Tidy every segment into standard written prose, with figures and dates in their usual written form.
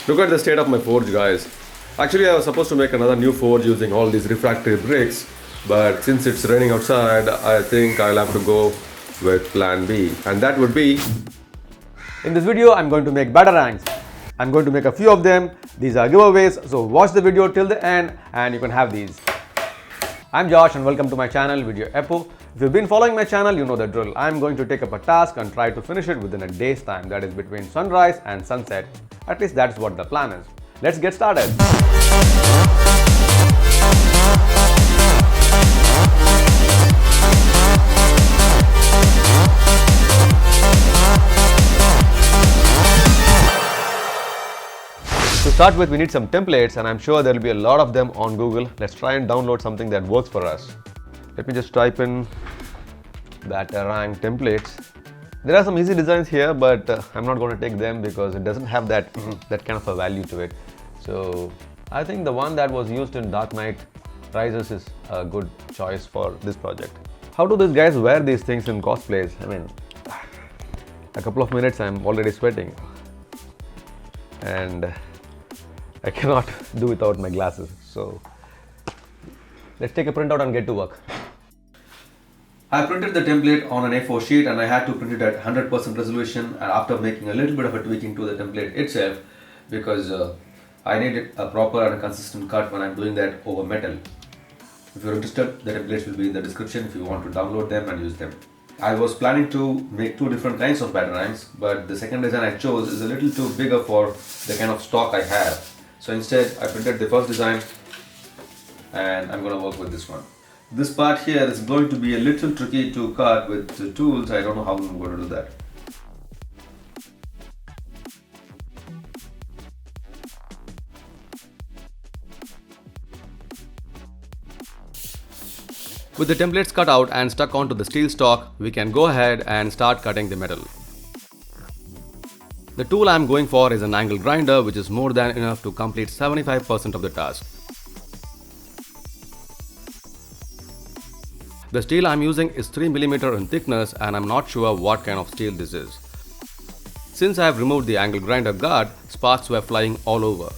Look at the state of my forge, guys. Actually, I was supposed to make another new forge using all these refractory bricks, but since it's raining outside, I think I'll have to go with plan B, and that would be... In this video, I'm going to make batarangs. I'm going to make a few of them. These are giveaways, so watch the video till the end and you can have these. I'm Josh and welcome to my channel, Video Epo. If you've been following my channel, you know the drill. I'm going to take up a task and try to finish it within a day's time, that is between sunrise and sunset. At least that's what the plan is. Let's get started. To start with, we need some templates and I'm sure there will be a lot of them on Google. Let's try and download something that works for us. Let me just type in Batarang templates. There are some easy designs here, but I'm not going to take them because it doesn't have that kind of a value to it. So I think the one that was used in Dark Knight Rises is a good choice for this project. How do these guys wear these things in cosplays? I mean, a couple of minutes I'm already sweating. And I cannot do without my glasses. So let's take a printout and get to work. I printed the template on an A4 sheet and I had to print it at 100% resolution, and after making a little bit of a tweaking to the template itself, because I needed a proper and a consistent cut when I'm doing that over metal. If you're interested, the templates will be in the description if you want to download them and use them. I was planning to make two different kinds of batarangs, but the second design I chose is a little too bigger for the kind of stock I have. So instead, I printed the first design and I'm going to work with this one. This part here is going to be a little tricky to cut with the tools. I don't know how I'm going to do that. With the templates cut out and stuck onto the steel stock, we can go ahead and start cutting the metal. The tool I am going for is an angle grinder, which is more than enough to complete 75% of the task. The steel I am using is 3mm in thickness and I am not sure what kind of steel this is. Since I have removed the angle grinder guard, sparks were flying all over.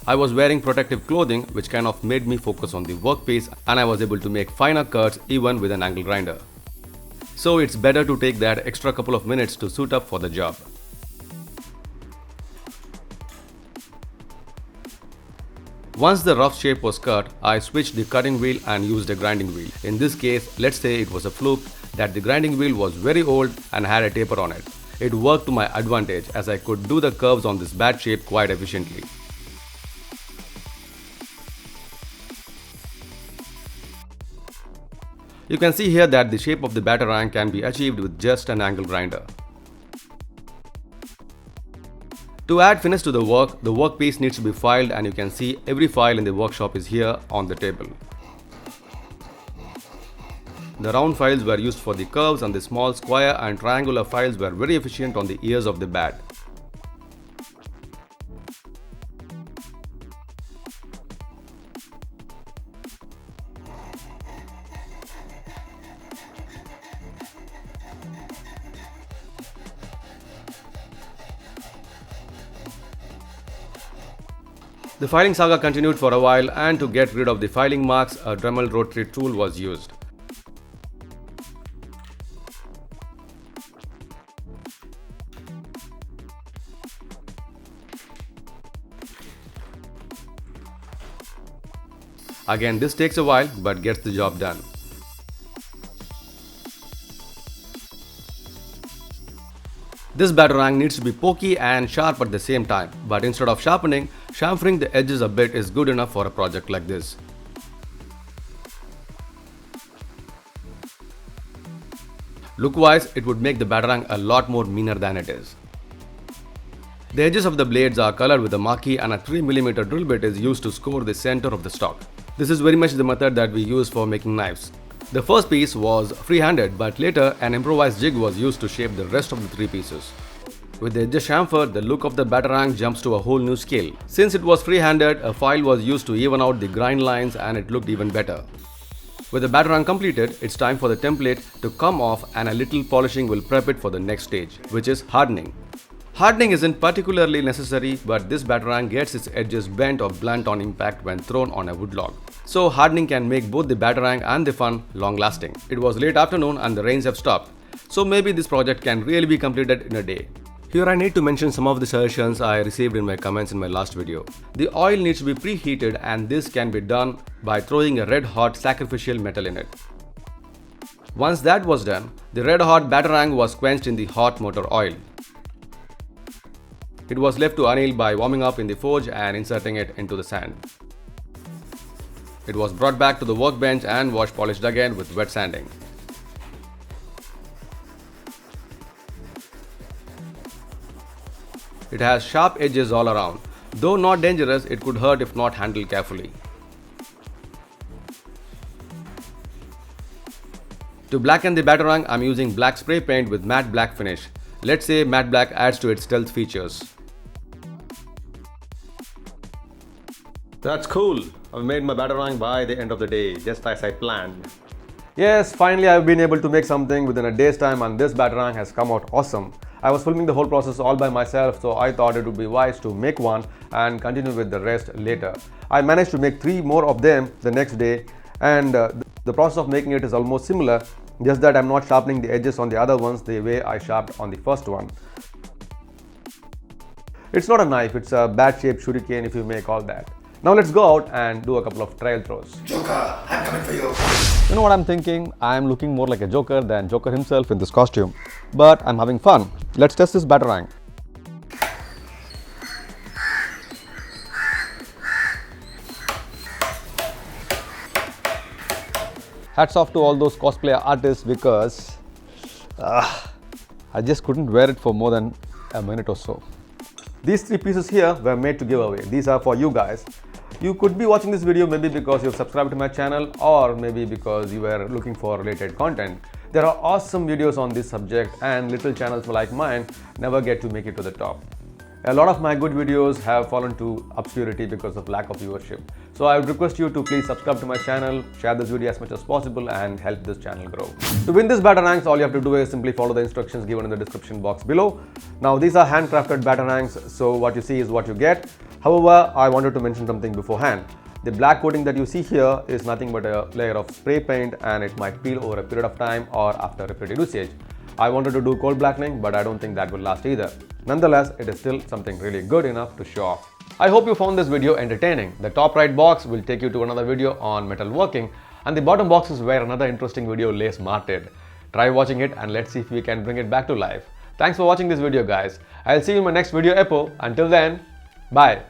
I was wearing protective clothing which kind of made me focus on the workpiece, and I was able to make finer cuts even with an angle grinder. So it's better to take that extra couple of minutes to suit up for the job. Once the rough shape was cut, I switched the cutting wheel and used a grinding wheel. In this case, let's say it was a fluke that the grinding wheel was very old and had a taper on it. It worked to my advantage as I could do the curves on this bad shape quite efficiently. You can see here that the shape of the batarang can be achieved with just an angle grinder. To add finish to the workpiece needs to be filed, and you can see every file in the workshop is here on the table. The round files were used for the curves and the small square and triangular files were very efficient on the ears of the bat. The filing saga continued for a while, and to get rid of the filing marks, a Dremel rotary tool was used. Again, this takes a while but gets the job done. This batarang needs to be pokey and sharp at the same time, but instead of sharpening, chamfering the edges a bit is good enough for a project like this. Look-wise, it would make the batarang a lot more meaner than it is. The edges of the blades are colored with a marquee, and a 3mm drill bit is used to score the center of the stock. This is very much the method that we use for making knives. The first piece was free-handed, but later an improvised jig was used to shape the rest of the three pieces. With the edges chamfered, the look of the batarang jumps to a whole new scale. Since it was free-handed, a file was used to even out the grind lines and it looked even better. With the batarang completed, it's time for the template to come off, and a little polishing will prep it for the next stage, which is hardening. Hardening isn't particularly necessary, but this batarang gets its edges bent or blunt on impact when thrown on a wood log. So hardening can make both the batarang and the fun long lasting. It was late afternoon and the rains have stopped, so maybe this project can really be completed in a day. Here I need to mention some of the suggestions I received in my comments in my last video. The oil needs to be preheated, and this can be done by throwing a red hot sacrificial metal in it. Once that was done, the red hot batarang was quenched in the hot motor oil. It was left to anneal by warming up in the forge and inserting it into the sand. It was brought back to the workbench and wash polished again with wet sanding. It has sharp edges all around. Though not dangerous, it could hurt if not handled carefully. To blacken the batarang, I am using black spray paint with matte black finish. Let's say matte black adds to its stealth features. That's cool. I've made my batarang by the end of the day, just as I planned. Yes, finally I've been able to make something within a day's time, and this batarang has come out awesome. I was filming the whole process all by myself, so I thought it would be wise to make one and continue with the rest later. I managed to make 3 more of them the next day, and the process of making it is almost similar, just that I'm not sharpening the edges on the other ones the way I sharpened on the first one. It's not a knife, it's a bad shaped shuriken if you may call that. Now let's go out and do a couple of trial throws. Joker, I'm coming for you. You know what I'm thinking? I'm looking more like a Joker than Joker himself in this costume. But I'm having fun. Let's test this batarang. Hats off to all those cosplay artists, because I just couldn't wear it for more than a minute or so. These 3 pieces here were made to give away. These are for you guys. You could be watching this video maybe because you've subscribed to my channel, or maybe because you were looking for related content. There are awesome videos on this subject, and little channels like mine never get to make it to the top. A lot of my good videos have fallen to obscurity because of lack of viewership. So I would request you to please subscribe to my channel, share this video as much as possible, and help this channel grow. To win this batarangs, all you have to do is simply follow the instructions given in the description box below. Now these are handcrafted batarangs, so what you see is what you get. However, I wanted to mention something beforehand. The black coating that you see here is nothing but a layer of spray paint, and it might peel over a period of time or after repeated usage. I wanted to do cold blackening, but I don't think that will last either. Nonetheless, it is still something really good enough to show off. I hope you found this video entertaining. The top right box will take you to another video on metalworking, and the bottom box is where another interesting video lays marted. Try watching it and let's see if we can bring it back to life. Thanks for watching this video, guys. I'll see you in my next video epo. Until then, bye.